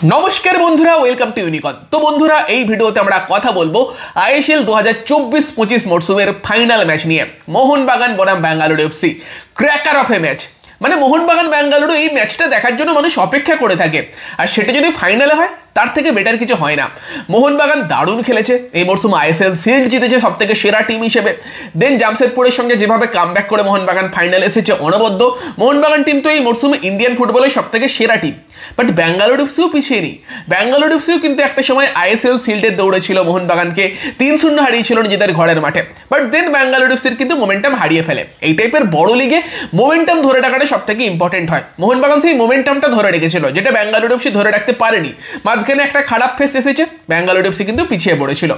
নমস্কার বন্ধুরা, welcome to ইউনিকন। তো বন্ধুরা, এই ভিডিওতে আমরা কথা বলবো আইএসএল 2024-25 মরসুমের ফাইনাল ম্যাচ নিয়ে। মোহনবাগান বনাম Bangalore FC, cracker of A match. মানে মোহনবাগান ব্যাঙ্গালুরু এই ম্যাচটা দেখার জন্য মানুষ অপেক্ষা করে থাকে, আর সেটা যদি ফাইনালে হয় তার থেকে বেটার কিছু হয় না। মোহনবাগান দারুণ খেলেছে এই মরসুম, আইএসএল শিল্ড জিতেছে সব থেকে সেরা টিম হিসেবে। দেন জামশেদপুরের সঙ্গে যেভাবে কামব্যাক করে মোহনবাগান ফাইনাল এসেছে অনবদ্য। মোহনবাগান টিম তো এই মরসুমে ইন্ডিয়ান ফুটবলের সব থেকে সেরা টিম, বাট ব্যাঙ্গালোর এফসিও পিছিয়ে নেই। ব্যাঙ্গালোর এফসিও কিন্তু একটা সময় আইএসএল শিল্ডের দৌড়েছিল, মোহনবাগানকে 3-0 হারিয়েছিল নিজেদের ঘরের মাঠে। বাট দেন ব্যাঙ্গালোর এফসির কিন্তু মোমেন্টাম হারিয়ে ফেলে। এই টাইপের বড় লিগে মোমেন্টাম ধরে রাখাটা সব থেকে ইম্পর্টেন্ট হয়। মোহনবাগান সেই মোমেন্টামটা ধরে রেখেছিল, যেটা ব্যাঙ্গালোর এফসি ধরে রাখতে পারেনি। মাঝখানে একটা খারাপ ফেস এসেছে, ব্যাঙ্গালোর এফসি কিন্তু পিছিয়ে পড়েছিল,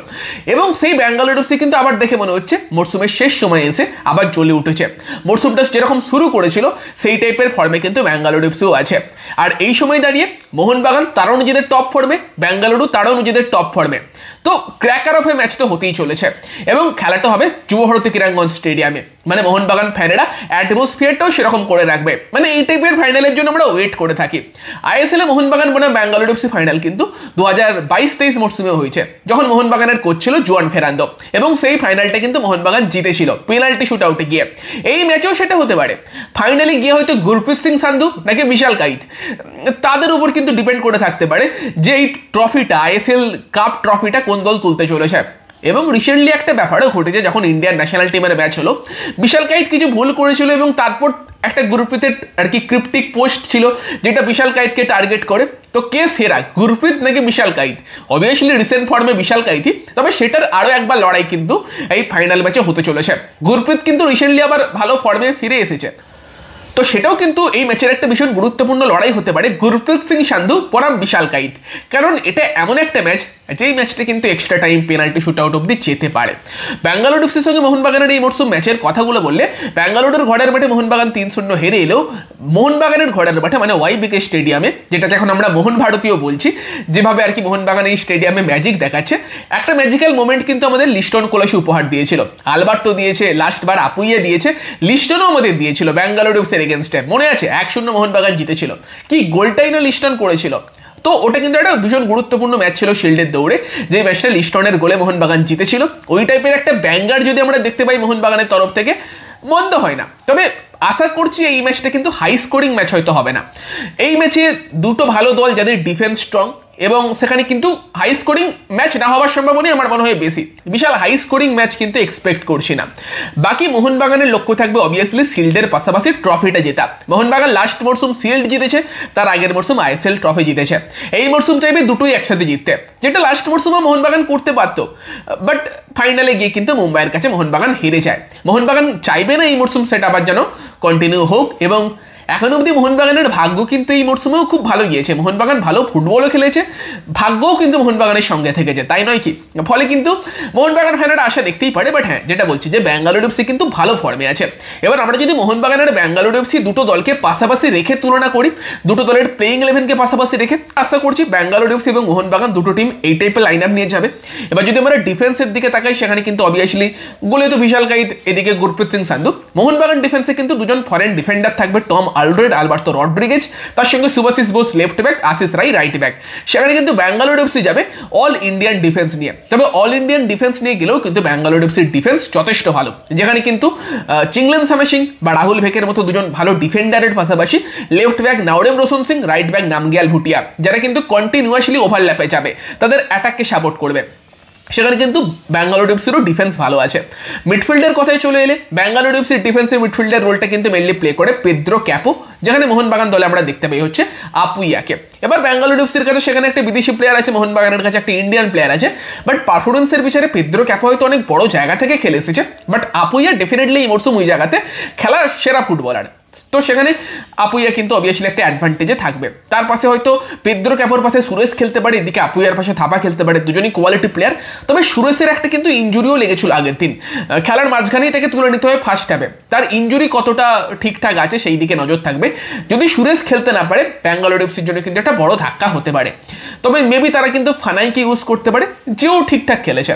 এবং সেই ব্যাঙ্গালোর এফসি কিন্তু আবার দেখে মনে হচ্ছে মরসুমের শেষ সময়ে এসে আবার জ্বলে উঠেছে। মরসুমটা যেরকম শুরু করেছিল সেই টাইপের ফর্মে কিন্তু ব্যাঙ্গালোর এফসিও আছে। আর এই সময় দাঁড়িয়ে মোহনবাগান তারাও নিজেদের টপ ফর্মে, ব্যাঙ্গালুরু তারাও নিজেদের টপ ফর্মে। তো ক্র্যাকার অফ এ ম্যাচ তো হতেই চলেছে, এবং খেলাটা হবে যুবভারতী ক্রীড়াঙ্গন স্টেডিয়ামে। মানে মোহনবাগান ফ্যানেরা অ্যাটমসফিয়ারটাও সেরকম করে রাখবে। মানে এই টাইপের ফাইনালের জন্য আমরা ওয়েট করে থাকি। আইএসএল এ মোহনবাগান বনাম ব্যাঙ্গালোর এফসি ফাইনাল কিন্তু 2022-23 মরসুমে হয়েছে, যখন মোহনবাগানের কোচ ছিল জুয়ান ফেরান্দো, এবং সেই ফাইনালটা কিন্তু মোহনবাগান জিতেছিল পেনাল্টি শুট আউটে গিয়ে। এই ম্যাচেও সেটা হতে পারে। ফাইনালে গিয়ে হয়তো গুরপ্রীত সিং সান্ধু নাকি বিশাল কাইত, তাদের উপর কিন্তু ডিপেন্ড করে থাকতে পারে যে এই ট্রফিটা, আইএসএল কাপ ট্রফিটা কোন দল তুলতে চলেছে। এবং রিসেন্টলি একটা ব্যাপারও ঘটেছে, যখন ইন্ডিয়ান ন্যাশনাল টিমের ম্যাচ হলো, বিশাল কাইত কিছু ভুল করেছিল, এবং তারপর একটা গুরপ্রীতের আর কি ক্রিপ্টিক পোস্ট ছিল যেটা বিশাল কাইতকে টার্গেট করে। তো কে সেরা, গুরপ্রীত নাকি বিশাল কাইত? অবভিয়াসলি রিসেন্ট ফর্মে বিশাল কাইতই, তবে সেটার আরও একবার লড়াই কিন্তু এই ফাইনাল ম্যাচে হতে চলেছে। গুরপ্রীত কিন্তু রিসেন্টলি আবার ভালো ফর্মে ফিরে এসেছে, তো সেটাও কিন্তু এই ম্যাচের একটা ভীষণ গুরুত্বপূর্ণ লড়াই হতে পারে, গুরপ্রীত সিং সান্ধু বনাম বিশাল কাইত। কারণ এটা এমন একটা ম্যাচ যেই ম্যাচটা কিন্তু extra time, penalty shoot out অব্দি যেতে পারে। ব্যাঙ্গালোর এফসির সঙ্গে মোহনবাগানের এই মরসুম ম্যাচের কথাগুলো বললে, ব্যাঙ্গালোরের ঘরের মাঠে মোহনবাগান 3-0 হেরে এলেও মোহনবাগানের ঘরের মাঠে মানে ওয়াইবিকে স্টেডিয়ামে, যেটাকে এখন আমরা মোহন ভারতীয় বলছি, যেভাবে আর কি মোহনবাগান এই স্টেডিয়ামে ম্যাজিক দেখাচ্ছে, একটা ম্যাজিক্যাল মোমেন্ট কিন্তু আমাদের লিস্টন কোলাসি উপহার দিয়েছিল। আলবার্তো দিয়েছে, লাস্টবার আপুইয়া দিয়েছে, লিস্টনও আমাদের দিয়েছিল ব্যাঙ্গালোর এফসির এগেনস্টে। মনে আছে 1-0 মোহনবাগান জিতেছিল, কি গোলটাই না লিস্টন করেছিল। তো ওটা কিন্তু একটা ভীষণ গুরুত্বপূর্ণ ম্যাচ ছিল শিল্ডের দৌড়ে, যে ম্যাচটা লিস্টনের গোলে মোহনবাগান জিতেছিল। ওই টাইপের একটা ব্যাঙ্গার যদি আমরা দেখতে পাই মোহনবাগানের তরফ থেকে, মন্দ হয় না। তবে আশা করছি এই ম্যাচটা কিন্তু হাই স্কোরিং ম্যাচ হয়তো হবে না। এই ম্যাচে দুটো ভালো দল যাদের ডিফেন্স স্ট্রং, এবং সেখানে কিন্তু হাই স্কোরিং ম্যাচ না হওয়ার সম্ভাবনাই আমার মনে হয় বেশি। বিশাল হাই স্কোরিং ম্যাচ কিন্তু এক্সপেক্ট করছি না। বাকি মোহনবাগানের লক্ষ্য থাকবে অবভিয়াসলি শিল্ডের পাশাপাশি ট্রফিটা জেতা। মোহনবাগান লাস্ট মরসুম শিল্ড জিতেছে, তার আগের মরসুম আইএসএল ট্রফি জিতেছে। এই মরসুম চাইবে দুটোই একসাথে জিততে, যেটা লাস্ট মরসুমে মোহনবাগান করতে পারতো, বাট ফাইনালে গিয়ে কিন্তু মুম্বাইয়ের কাছে মোহনবাগান হেরে যায়। মোহনবাগান চাইবে না এই মরসুম সেটা আবার যেন কন্টিনিউ হোক, এবং এখন অবধি মোহনবাগানের ভাগ্য কিন্তু এই মরসুমেও খুব ভালো গিয়েছে। মোহনবাগান ভালো ফুটবলও খেলেছে, ভাগ্যও কিন্তু মোহনবাগানের সঙ্গে থেকেছে, তাই নয় কি? ফলে কিন্তু মোহনবাগান ফ্যানেরা আশা দেখতেই পারে। বাট হ্যাঁ, যেটা বলছি যে ব্যাঙ্গালোর এফসি কিন্তু ভালো ফর্মে আছে। এবার আমরা যদি মোহনবাগান আর ব্যাঙ্গালোর এফসি দুটো দলকে পাশাপাশি রেখে তুলনা করি, দুটো দলের প্লেইং 11কে পাশাপাশি রেখে, আশা করছি ব্যাঙ্গালোর এফসি এবং মোহনবাগান দুটো টিম এই টাইপের লাইন আপ নিয়ে যাবে। এবার যদি আমরা ডিফেন্সের দিকে তাকাই, সেখানে কিন্তু অবভিয়াসলি গোলে তো বিশাল কাইত, এদিকে গুরপ্রীত সিং সান্ধু। মোহনবাগান ডিফেন্সে কিন্তু দুজন ফরেন ডিফেন্ডার থাকবে, টম আলড্রেড, আলবার্তো রড্রিগেজ, তার সঙ্গে সুভাশিস বোস লেফট ব্যাক, আশিস রাই রাইট ব্যাক। সেখানে কিন্তু ব্যাঙ্গালোর এফসি যাবে অল ইন্ডিয়ান ডিফেন্স নিয়ে। তবে অল ইন্ডিয়ান ডিফেন্স নিয়ে গেলেও কিন্তু ব্যাঙ্গালোর এফসির ডিফেন্স যথেষ্ট ভালো, যেখানে কিন্তু চিংলেন সামে সিং বা রাহুল ভেকের মতো দুজন ভালো ডিফেন্ডারের পাশাপাশি left back Naorem Roshan Singh, right back Namgyal Bhutia, যারা কিন্তু কন্টিনিউয়াসলি ওভারল্যাপে যাবে, তাদের অ্যাটাককে সাপোর্ট করবে। সেখানে কিন্তু ব্যাঙ্গালোর এফসিরও ডিফেন্স ভালো আছে। মিডফিল্ডের কথায় চলে এলে, ব্যাঙ্গালোর এফসির ডিফেন্সিভ মিডফিল্ডের রোলটা কিন্তু মেনলি প্লে করে পেদ্রো ক্যাপো, যেখানে মোহনবাগান দলে আমরা দেখতে পাই হচ্ছে আপুইয়াকে। এবার ব্যাঙ্গালোর এফসির কাছে সেখানে একটা বিদেশি প্লেয়ার আছে, মোহনবাগানের কাছে একটা ইন্ডিয়ান প্লেয়ার আছে, বাট পারফরমেন্সের বিচারে পেদ্রো ক্যাপো হয়তো অনেক বড় জায়গা থেকে খেলে এসেছে, বাট আপুইয়া ডেফিনেটলি এই মরসুম ওই জায়গাতে খেলার সেরা ফুটবলার। তো সেখানে আপুইয়া কিন্তু অবভিয়াসলি একটা অ্যাডভান্টেজে থাকবে। তার পাশে হয়তো পেদ্রো ক্যাপোর পাশে সুরেশ খেলতে পারে, এদিকে আপুইয়ার পাশে থাপা খেলতে পারে, দুজনই কোয়ালিটি প্লেয়ার। তবে সুরেশের একটা কিন্তু ইঞ্জুরিও লেগেছিল আগের দিন, খেলার মাঝখানেই তাকে তুলে নিতে হবে ফার্স্ট হাফে। তার ইঞ্জুরি কতটা ঠিকঠাক আছে সেই দিকে নজর থাকবে। যদি সুরেশ খেলতে না পারে, ব্যাঙ্গালোর এফসির জন্য কিন্তু একটা বড় ধাক্কা হতে পারে। তবে মেবি তারা কিন্তু ফানাইকে ইউজ করতে পারে, যেও ঠিকঠাক খেলেছে।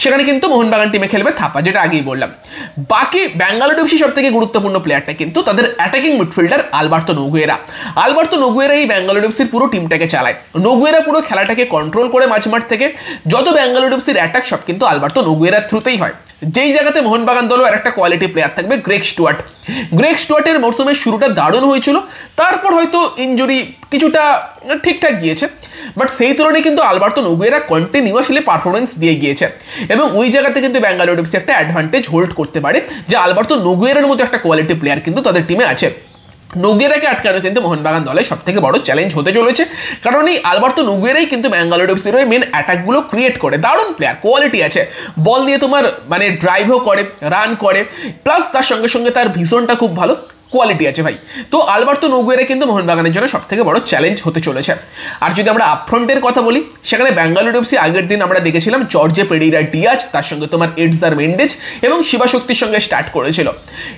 সেখানে কিন্তু মোহনবাগান টিমে খেলবে থাপা, যেটা আগেই বললাম। বাকি ব্যাঙ্গালোর এফসি সব থেকে গুরুত্বপূর্ণ প্লেয়ারটা কিন্তু তাদের attacking midfielder Alberto Noguera. Alberto Noguera এই ব্যাঙ্গালোর এফসির পুরো টিমটাকে চালায়। নোগুয়েরা পুরো খেলাটাকে কন্ট্রোল করে মাঝমাঠ থেকে। যত ব্যাঙ্গালোর এফসির অ্যাটাক সব কিন্তু আলবার্তো নোগুয়েরার থ্রুতেই হয়। যেই জায়গাতে মোহনবাগান দলও আর একটা কোয়ালিটি প্লেয়ার থাকবে গ্রেগ স্টুয়ার্ট। গ্রেগ স্টুয়ার্টের মরসুমের শুরুটা দারুণ হয়েছিল, তারপর হয়তো ইনজুরি কিছুটা ঠিকঠাক গিয়েছে, বাট সেই তুলনায় কিন্তু আলবার্তো নোগুয়েরা কন্টিনিউয়াসলি পারফরমেন্স দিয়ে গিয়েছে। এবং ওই জায়গাতে কিন্তু ব্যাঙ্গালোর এফসি একটা অ্যাডভান্টেজ হোল্ড করতে পারে যে আলবার্তো নোগুয়েরার মতো একটা কোয়ালিটি প্লেয়ার কিন্তু তাদের টিমে আছে। নোগুয়েরাকে আটকানো কিন্তু মোহনবাগান দলের সব থেকে বড় চ্যালেঞ্জ হতে চলেছে, কারণ এই আলবার্তো নোগুয়েরাই কিন্তু ব্যাঙ্গালোর এফসির হয়ে মেন অ্যাটাকগুলো ক্রিয়েট করে। দারুণ প্লেয়ার, কোয়ালিটি আছে, বল দিয়ে তোমার মানে ড্রাইভও করে, রান করে, প্লাস তার সঙ্গে সঙ্গে তার ভিশনটা খুব ভালো, কোয়ালিটি আছে ভাই। তো আলবার্তো নোগুয়েরা কিন্তু মোহনবাগানের জন্য সব থেকে বড় চ্যালেঞ্জ হতে চলেছে। আর যদি আমরা আপফ্রন্টের কথা বলি, সেখানে ব্যাঙ্গালোর এফসি আগের দিন আমরা দেখেছিলাম জর্জে পেরেইরা ডিয়াজ, তার সঙ্গে তোমার এডজার মেন্ডেজ এবং শিবাশক্তির সঙ্গে স্টার্ট করেছিল।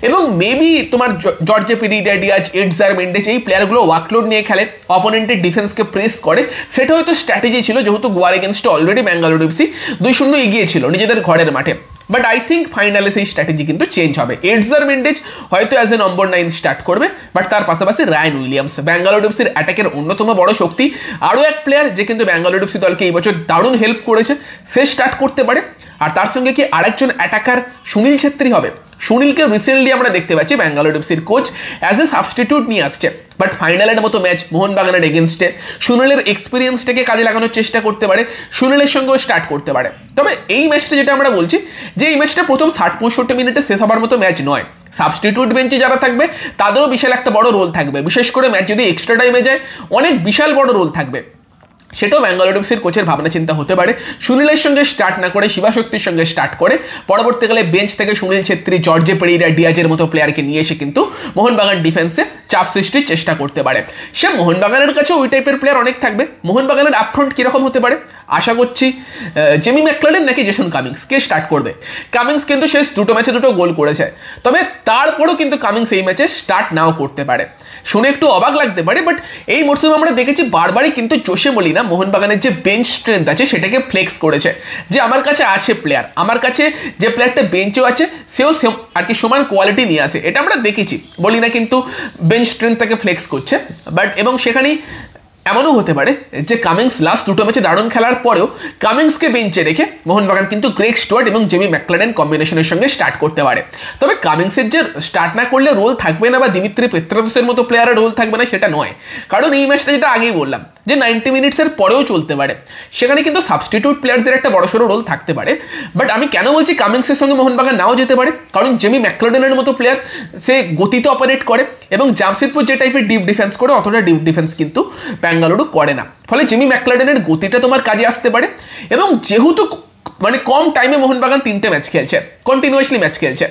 এবং মেবি তোমার জর্জে পেরেইরা ডিয়াজ, এডজার মেন্ডেজ এই প্লেয়ারগুলো ওয়ার্কলোড নিয়ে খেলে, অপোনেন্টের ডিফেন্সকে প্রেস করে, সেটা হয়তো স্ট্র্যাটেজি ছিল, যেহেতু গোয়ার এগেনস্টে অলরেডি ব্যাঙ্গালোর এফসি 2-0 এগিয়ে ছিল নিজেদের ঘরের মাঠে। বাট আই থিঙ্ক ফাইনালে সেই স্ট্র্যাটেজি কিন্তু চেঞ্জ হবে। এডজার মেন্ডেজ হয়তো অ্যাজ এ নম্বর 9 স্টার্ট করবে, বাট তার পাশাপাশি রায়ান উইলিয়ামস ব্যাঙ্গালোর এফসির অ্যাটাকের অন্যতম বড় শক্তি, আরও এক প্লেয়ার যে কিন্তু ব্যাঙ্গালোর এফসি দলকে এই বছর দারুণ হেল্প করেছে, সে স্টার্ট করতে পারে। আর তার সঙ্গে কি আরেকজন অ্যাটাকার সুনীল ছেত্রী হবে। সুনীলকে রিসেন্টলি আমরা দেখতে পাচ্ছি ব্যাঙ্গালোর এফসির কোচ অ্যাজ এ সাবস্টিটিউট নিয়ে আসছে, বাট ফাইনালের মতো ম্যাচ মোহনবাগানের এগেনস্টে সুনীলের এক্সপিরিয়েন্সটাকে কাজে লাগানোর চেষ্টা করতে পারে, সুনীলের সঙ্গেও স্টার্ট করতে পারে। তবে এই ম্যাচটা যেটা আমরা বলছি যে এই ম্যাচটা প্রথম 60-65 মিনিটে শেষ হবার মতো ম্যাচ নয়। সাবস্টিটিউট বেঞ্চে যারা থাকবে তাদেরও বিশাল একটা বড় রোল থাকবে, বিশেষ করে ম্যাচ যদি এক্সট্রা টাইমে যায় অনেক বিশাল বড় রোল থাকবে। সেটাও ব্যাঙ্গালোর এফসির কোচের ভাবনা চিন্তা হতে পারে, সুনীলের সঙ্গে স্টার্ট না করে শিবাশক্তির সঙ্গে স্টার্ট করে পরবর্তীকালে বেঞ্চ থেকে সুনীল ছেত্রী, জর্জে পেরেইরা ডিয়াজের মতো প্লেয়ারকে নিয়ে এসে কিন্তু মোহনবাগান ডিফেন্সে চাপ সৃষ্টির চেষ্টা করতে পারে। সে মোহনবাগানের কাছে ওই টাইপের প্লেয়ার অনেক থাকবে। মোহনবাগানের আপফ্রন্ট কীরকম হতে পারে আশা করছি, জেমি ম্যাকক্লেডেন নাকি জেসন কামিংস, কে স্টার্ট করবে? কামিংস কিন্তু শেষ দুটো ম্যাচে দুটো গোল করেছে, তবে তারপরেও কিন্তু কামিংস এই ম্যাচে স্টার্ট নাও করতে পারে। শুনে একটু অবাক লাগতে পারে, বাট এই মরসুমে আমরা দেখেছি বারবারই কিন্তু জোসে মলিনা মোহনবাগানের যে বেঞ্চ স্ট্রেংথ আছে সেটাকে ফ্লেক্স করেছে, যে আমার কাছে আছে প্লেয়ার, আমার কাছে যে প্লেয়ারটা বেঞ্চেও আছে সেও আর কি সমান কোয়ালিটি নিয়ে আসে। এটা আমরা দেখেছি, মলিনা কিন্তু বেঞ্চ স্ট্রেংথটাকে ফ্লেক্স করছে। বাট এবং সেখানেই এমনও হতে পারে যে কামিংস লাস্ট দুটো ম্যাচে দারুণ খেলার পরেও কামিংসকে বেঞ্চে রেখে মোহনবাগান কিন্তু গ্রেগ স্টুয়ার্ট এবং জেমি ম্যাকক্লেডেন কম্বিনেশনের সঙ্গে স্টার্ট করতে পারে। তবে কামিংসের যে স্টার্ট না করলে রোল থাকবে না বা দিমিত্রি পেত্রাদোসের মতো প্লেয়ারের রোল থাকবে না সেটা নয়, কারণ এই ম্যাচটা যেটা আগেই বললাম যে 90 মিনিটসের পরেও চলতে পারে, সেখানে কিন্তু সাবস্টিটিউট প্লেয়ারদের একটা বড়সড় রোল থাকতে পারে। বাট আমি কেন বলছি কামিংসের সঙ্গে মোহনবাগান নাও যেতে পারে, কারণ জেমি ম্যাকক্লেডেনের মতো প্লেয়ার সে গতিতে অপারেট করে এবং জামশেদপুর যে টাইপের ডিপ ডিফেন্স করে অতটা ডিপ ডিফেন্স কিন্তু ব্যাঙ্গালুরু করে না, ফলে জেমি ম্যাকক্লেডেনের গতিটা তোমার কাজে আসতে পারে। এবং যেহেতু মানে কম টাইমে মোহনবাগান 3টে ম্যাচ খেলছে, কন্টিনিউয়াসলি ম্যাচ খেলছে,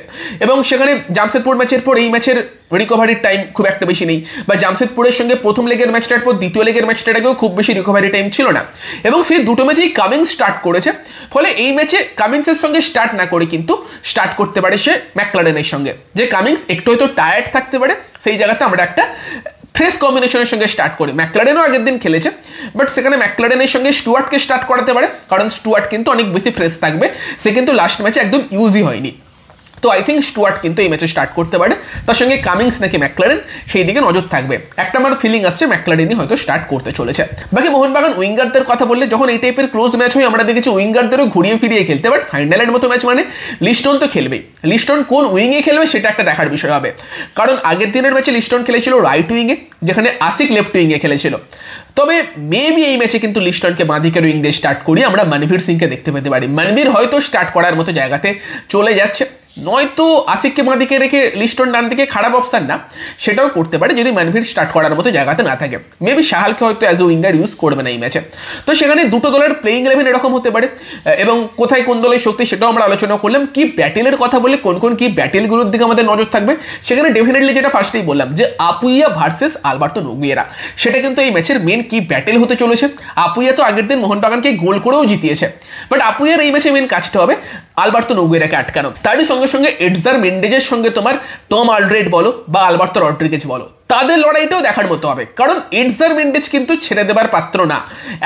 এবং সেখানে জামশেদপুর ম্যাচের পর এই ম্যাচের রিকভারির টাইম খুব একটা বেশি নেই, বা জামশেদপুরের সঙ্গে প্রথম লেগের ম্যাচটার পর দ্বিতীয় লেগের ম্যাচটাকেও খুব বেশি রিকভারি টাইম ছিল না, এবং সেই দুটো ম্যাচেই কামিংস স্টার্ট করেছে। ফলে এই ম্যাচে কামিংসের সঙ্গে স্টার্ট না করে কিন্তু স্টার্ট করতে পারে সে ম্যাকক্লেডেনের সঙ্গে, যে কামিংস একটু হয়তো টায়ার্ড থাকতে পারে, সেই জায়গাতে আমরা একটা ফ্রেশ কম্বিনেশনের সঙ্গে স্টার্ট করি। ম্যাকক্লেডেনও আগের দিন খেলেছে, বাট সেখানে ম্যাকক্লেডেনের সঙ্গে স্টুয়ার্টকে স্টার্ট করাতে পারে, কারণ স্টুয়ার্ট কিন্তু অনেক বেশি ফ্রেশ থাকবে, সে কিন্তু লাস্ট ম্যাচে একদম ইউজই হয়নি। তো আই থিঙ্ক স্টুয়ার্ট কিন্তু এই ম্যাচে স্টার্ট করতে পারে, তার সঙ্গে কামিংস নাকি ম্যাকক্লেডেন সেই দিকে নজর থাকবে। একটা আমার ফিলিং আসছে ম্যাকক্লেডেনই হয়তো স্টার্ট করতে চলেছে। বাকি মোহনবাগান উইঙ্গারদের কথা বললে, যখন এই টাইপের ক্লোজ ম্যাচ হয় আমরা দেখেছি উইঙ্গারদেরও ঘুরিয়ে ফিরিয়ে খেলতে, বাট ফাইনালের মতো ম্যাচ মানে লিস্টন তো খেলবেই। লিস্টন কোন উইংয়ে খেলবে সেটা একটা দেখার বিষয় হবে, কারণ আগের দিনের ম্যাচে লিস্টন খেলেছিল রাইট উইংয়ে, যেখানে আশিক লেফট উইংয়ে খেলেছিল। তবে মেবি এই ম্যাচে কিন্তু লিস্টনকে বাঁদিকের উইং দিয়ে স্টার্ট করি আমরা মনবীর সিংকে দেখতে পেতে পারি। মনবীর হয়তো স্টার্ট করার মতো জায়গাতে চলে যাচ্ছে, নয়তো আশিককে বাঁদিকে রেখে লিস্টন ডান দিকে খারাপ অপশান না, সেটাও করতে পারে যদি মনবীর স্টার্ট করার মতো জায়গাতে না থাকে। মেবি সাহালকে হয়তো অ্যাজ এ উইঙ্গার ইউজ করবে না এই ম্যাচে। তো সেখানে দুটো দলের প্লেইং 11 এরকম হতে পারে, এবং কোথায় কোন দলের শক্তি সেটাও আমরা আলোচনা করলাম। কি ব্যাটেলের কথা বলে কোন কোন কি ব্যাটেলগুলোর দিকে আমাদের নজর থাকবে, সেখানে ডেফিনেটলি যেটা ফার্স্টেই বললাম যে আপুইয়া ভার্সেস আলবার্তো নোগুয়েরা, সেটা কিন্তু এই ম্যাচের মেন কি ব্যাটেল হতে চলেছে। আপুইয়া তো আগের দিন মোহনবাগানকে গোল করেও জিতিয়েছে, বাট আপুইয়ার এই ম্যাচে মেন কাজটা হবে আলবার্তো নোগুয়েরাকে আটকানো। তারই সঙ্গে সঙ্গে এডজার মেন্ডেজের সঙ্গে তোমার টম আলড্রেড বলো বা আলবার্তো রড্রিগেজ বলো, তাদের লড়াইটাও দেখার মতো হবে, কারণ এডসার মেন্ডেজ কিন্তু ছেড়ে দেবার পাত্র না,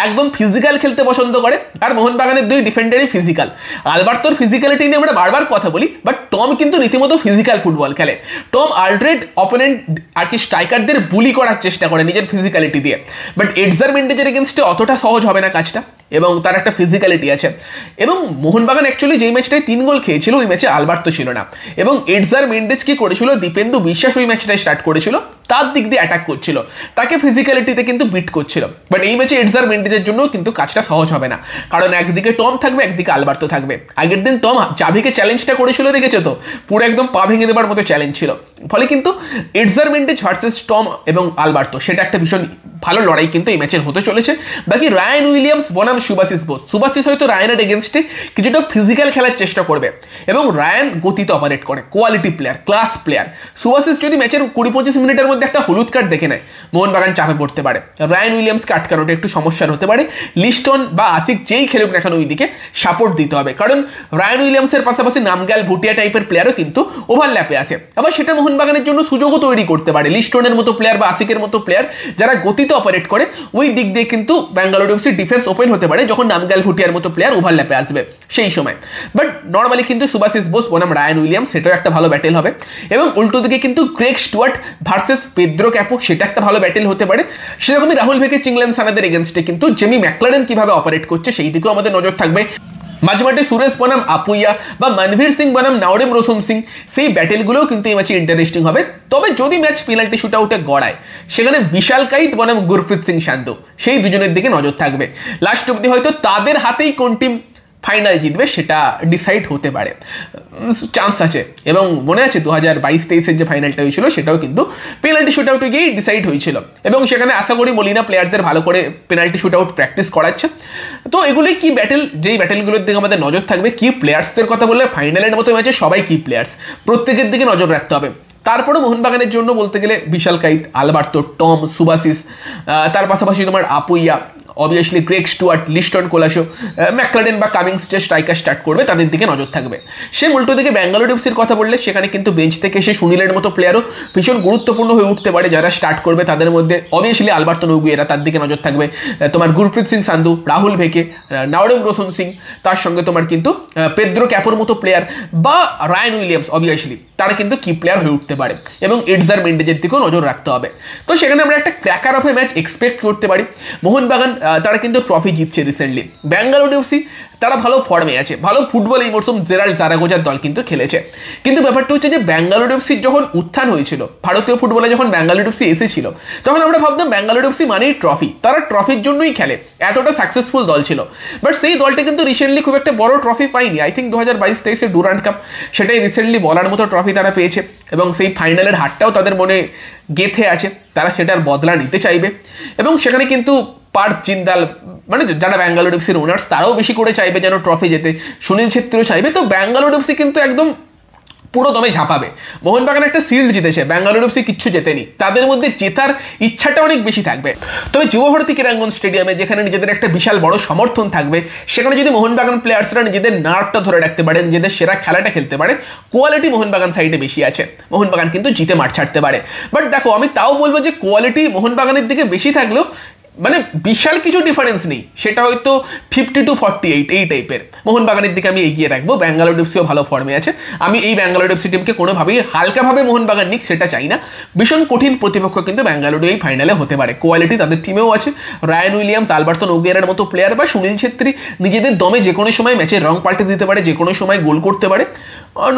একদম ফিজিক্যাল খেলতে পছন্দ করে। আর মোহনবাগানের দুই ডিফেন্ডারই ফিজিক্যাল। আলবার্তোর ফিজিক্যালিটি নিয়ে আমরা বারবার কথা বলি, বাট টম কিন্তু রীতিমতো ফিজিক্যাল ফুটবল খেলে। টম আলরেড অপোনেন্ট আর কি স্ট্রাইকারদের বুলি করার চেষ্টা করে নিজের ফিজিক্যালিটি দিয়ে, বাট এডসার মেন্ডেজের এগেনস্টে অতটা সহজ হবে না কাজটা, এবং তার একটা ফিজিক্যালিটি আছে। এবং মোহনবাগান অ্যাকচুয়ালি যেই ম্যাচটায় 3 গোল খেয়েছিল ওই ম্যাচে আলবার্তো ছিল না, এবং এডসার মেন্ডেজ কি করেছিল, দীপেন্দু বিশ্বাস ওই ম্যাচটায় স্টার্ট করেছিল, তার দিক দিয়ে অ্যাটাক করছিল, তাকে ফিজিক্যালিটিতে কিন্তু বিট করছিল। বাট এই ম্যাচে এডসার মেন্ডেজের জন্য কিন্তু কাজটা সহজ হবে না, কারণ একদিকে টম থাকবে, একদিকে আলবার্তো থাকবে। আগের দিন টম জাভিকে চ্যালেঞ্জটা করেছিল, দেখেছো তো, পুরো একদম পা ভেঙে দেবার মতো চ্যালেঞ্জ ছিল। ফলে কিন্তু এডসার মেন্ডেজ ভার্সেস টম এবং আলবার্তো সেটা একটা ভীষণ ভালো লড়াই কিন্তু এই ম্যাচের হতে চলেছে। বাকি রায়ান উইলিয়ামস বনাম সুভাশিস বোস, সুভাশিস হয়তো রায়ানের এগেনস্টে কিছুটা ফিজিক্যাল খেলার চেষ্টা করবে, এবং রায়ান গতিতে অপারেট করে, quality player, class player. Subhasish যদি ম্যাচের 20-25 মিনিটের মধ্যে একটা হলুদ কার্ড দেখে নেয়, মোহনবাগান চাপে পড়তে পারে। রায়ান উইলিয়ামসকে আটকানোটা একটু সমস্যার হতে পারে। লিস্টন বা আসিক যেই খেলুক না কেন ওই দিকে সাপোর্ট দিতে হবে, কারণ রায়ান উইলিয়ামসের পাশাপাশি নামগ্যাল ভুটিয়া টাইপের প্লেয়ারও কিন্তু ওভারল্যাপে আসে। আবার সেটা মোহনবাগানের জন্য সুযোগও তৈরি করতে পারে। লিস্টনের মতো প্লেয়ার বা আসিকের মতো প্লেয়ার যারা গতিতে অপারেট করে, ওই দিক দিয়ে কিন্তু ব্যাঙ্গালোর এফসির ডিফেন্স ওপেন হতে পারে যখন নামগ্যাল ভুটিয়ার মতো প্লেয়ার ওভারল্যাপে আসবে সেই সময়। বাট নর্মালি কিন্তু সুভাশিস বোস বনাম রায়ান উইলিয়ামস সেটাও একটা ভালো ব্যাটেল হবে, এবং উল্টো দিকে কিন্তু Greg Stewart versus Pedro Capo সেটা একটা ভালো ব্যাটেল হতে পারে। সেরকমই রাহুল ভেকে চিংলেন সানাদের এগেনস্টে কিন্তু জেমি ম্যাকলারেন কিভাবে অপারেট করছে সেই দিকেও আমাদের নজর থাকবে। মাঝে মাঝে সুরেশ বনাম আপুইয়া বা মনভীর সিং বনাম নাওরেম রোশন সিং, সেই ব্যাটেলগুলোও কিন্তু এই ম্যাচে ইন্টারেস্টিং হবে। তবে যদি ম্যাচ পেনাল্টি শুট আউটে গড়ায়, সেখানে বিশাল কাইত বনাম গুরপ্রীত সিং সান্ধু, সেই দুজনের দিকে নজর থাকবে। লাস্ট অব্দি হয়তো তাদের হাতেই কোন টিম ফাইনাল জিতবে সেটা ডিসাইড হতে পারে, চান্স আছে। এবং মনে আছে 2022-23-এর যে ফাইনালটা হয়েছিল সেটাও কিন্তু পেনাল্টি শুট আউটে গিয়েই ডিসাইড হয়েছিল, এবং সেখানে আশা করি মলিনা প্লেয়ারদের ভালো করে পেনাল্টি শুট আউট প্র্যাকটিস করাচ্ছে। তো এগুলোই কি ব্যাটেল, যেই ব্যাটেলগুলোর দিকে আমাদের নজর থাকবে। কি প্লেয়ার্সদের কথা বললে ফাইনালের মতো ম্যাচে সবাই কি প্লেয়ার্স, প্রত্যেকের দিকে নজর রাখতে হবে। তারপরে মোহনবাগানের জন্য বলতে গেলে বিশাল কাইট, আলবার্তো, টম, সুভাশিস, তার পাশাপাশি তোমার Apuia, obviously Greg Stewart, Liston Colaco, McLaren বা কামিংস যে স্ট্রাইকার স্টার্ট করবে তাদের দিকে নজর থাকবে। সে উল্টো দিকে ব্যাঙ্গালোর এফসির কথা বললে সেখানে কিন্তু বেঞ্চ থেকে সে সুনীলের মতো প্লেয়ারও ভীষণ গুরুত্বপূর্ণ হয়ে উঠতে পারে যারা স্টার্ট করবে। তাদের মধ্যে অবভিয়াসলি আলবার্তো নৌগুয়েরা, তার দিকে নজর থাকবে। তোমার গুরপ্রীত সিং সান্ধু, রাহুল ভেকে, নাওরেম রোশন সিং, তার সঙ্গে তোমার কিন্তু পেদ্রো ক্যাপোর মতো প্লেয়ার বা রায়ান উইলিয়ামস, অবভিয়াসলি তারা কিন্তু কি প্লেয়ার হয়ে উঠতে পারে, এবং এডসার মেন্ডেজের দিকেও নজর রাখতে হবে। তো সেখানে আমরা একটা cracker of A match expect করতে পারি। মোহনবাগান তারা কিন্তু ট্রফি জিতছে রিসেন্টলি। ব্যাঙ্গালোর এফসি তারা ভালো ফর্মে আছে, ভালো ফুটবল এই মরশুম জেরাল্ড জারাগোজার দল কিন্তু খেলেছে। কিন্তু ব্যাপারটা হচ্ছে যে ব্যাঙ্গালোর এফসির যখন উত্থান হয়েছিল, ভারতীয় ফুটবলে যখন ব্যাঙ্গালোর এফসি এসেছিল, তখন আমরা ভাবতাম ব্যাঙ্গালোর এফসি মানেই ট্রফি, তারা ট্রফির জন্যই খেলে, এতটা সাকসেসফুল দল ছিল। বাট সেই দলটা কিন্তু রিসেন্টলি খুব একটা বড় ট্রফি পায়নি। আই থিঙ্ক 2022-23-এর ডুরান্ট কাপ, সেটাই রিসেন্টলি বলার মতো ট্রফি তারা পেয়েছে, এবং সেই ফাইনালের হারটাও তাদের মনে গেঁথে আছে, তারা সেটার বদলা নিতে চাইবে। এবং সেখানে কিন্তু পার্থ জিন্দাল, মানে যারা ব্যাঙ্গালোর এফসির ওনার্স, তারাও বেশি করে চাইবে যেন ট্রফি যেতে, সুনীল ছেত্রীও চাইবে। তো ব্যাঙ্গালোর এফসি কিন্তু একদম পুরো দমে ঝাঁপাবে। মোহনবাগান একটা শিল্ড জিতেছে, ব্যাঙ্গালোর এফসি কিচ্ছু জেতেনি, তাদের মধ্যে জেতার ইচ্ছাটা অনেক বেশি থাকবে। তবে যুবভারতী ক্রীড়াঙ্গন স্টেডিয়ামে যেখানে নিজেদের একটা বিশাল বড় সমর্থন থাকবে, সেখানে যদি মোহনবাগান প্লেয়ার্সরা নিজেদের নার্ভটা ধরে রাখতে পারে, নিজেদের সেরা খেলাটা খেলতে পারে, কোয়ালিটি মোহনবাগান সাইডে বেশি আছে, মোহনবাগান কিন্তু জিতে মাঠ ছাড়তে পারে। বাট দেখো, আমি তাও বলবো যে কোয়ালিটি মোহনবাগানের দিকে বেশি থাকলেও মানে বিশাল কিছু ডিফারেন্স নেই, সেটা হয়তো 50-48 এই টাইপের। মোহনবাগানের দিকে আমি এগিয়ে রাখবো। ব্যাঙ্গালোর এফসিও ভালো ফর্মে আছে, আমি এই ব্যাঙ্গালোর এফসি টিমকে কোনোভাবেই হালকাভাবে মোহনবাগান নিক সেটা চাই না। ভীষণ কঠিন প্রতিপক্ষ কিন্তু ব্যাঙ্গালোর এই ফাইনালে হতে পারে, কোয়ালিটি তাদের টিমেও আছে। রায়ান উইলিয়ামস, আলবার্তো নৌগুয়েরার মতো প্লেয়ার বা সুনীল ছেত্রী নিজেদের দমে যে কোনো সময় ম্যাচের রং পাল্টে দিতে পারে, যে কোনো সময় গোল করতে পারে,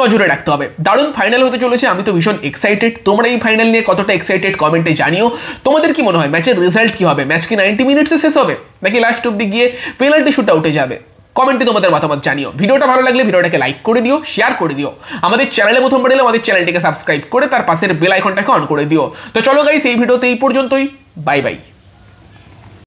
নজরে রাখতে হবে। দারুণ ফাইনাল হতে চলেছে, আমি তো ভীষণ এক্সাইটেড। তোমরা এই ফাইনাল নিয়ে কতটা এক্সাইটেড কমেন্টে জানিও। তোমাদের কি মনে হয় ম্যাচের রেজাল্ট কি হবে? ম্যাচ কি 90 মিনিটসে শেষ হবে, নাকি লাস্ট অব্দি গিয়ে পেনাল্টি শুট আউটে যাবে? কমেন্টে তোমাদের মতামত জানিও। ভিডিওটা ভালো লাগলে ভিডিওটাকে লাইক করে দিও, শেয়ার করে দিও। আমাদের চ্যানেলে প্রথম পড়লে আমাদের চ্যানেলটিকে সাবস্ক্রাইব করে তার পাশের বেল আইকনটাকে অন করে দিও। তো চলো গাইস, এই ভিডিওতে এই পর্যন্তই। Bye bye.